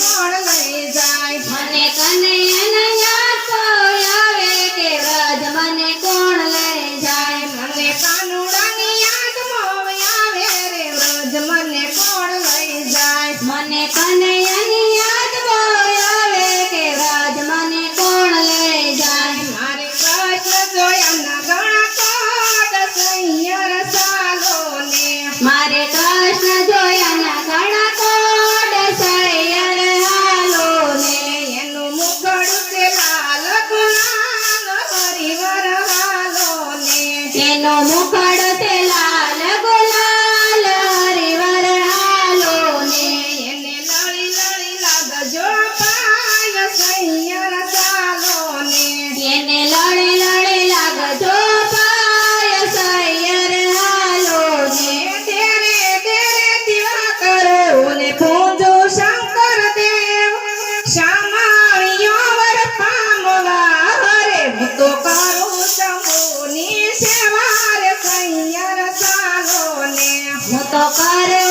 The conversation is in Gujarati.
કોણ લઈ જાય મને કનૈયાના યાદ તો આવે કે વ્રજ મને કોણ લઈ જાય મને કાનુડાની યાદ આવે રે વ્રજ મને કોણ લઈ જાય મને કનૈયાની યાદ આવે કે વ્રજ મને કોણ લઈ જાય મારે કૃષ્ણ જોયાના ઘણા કોટ સૈયર સાલો ને મારે કૃષ્ણ જોયાના ઘણા કોડ સૈયર હાલો ને એનું મુખડું છે લાલ ગુલાલ હરિવર હાલો ને એનો મુખડો તે લાલ ગુલાલ હરિવર હાલો ને એને લળી લળી લાગજો પાય સૈયર સાલો ને એને લડે લડે લાગજો પાય સૈયર હાલો ને તેરે તેરે દીવા કરો ને પૂજો શંકર દેવ શામાળિયો વર પામવા હરે ભૂતો કરો શંભુની સેવા રે સૈયર સાલો ને હું તો કરું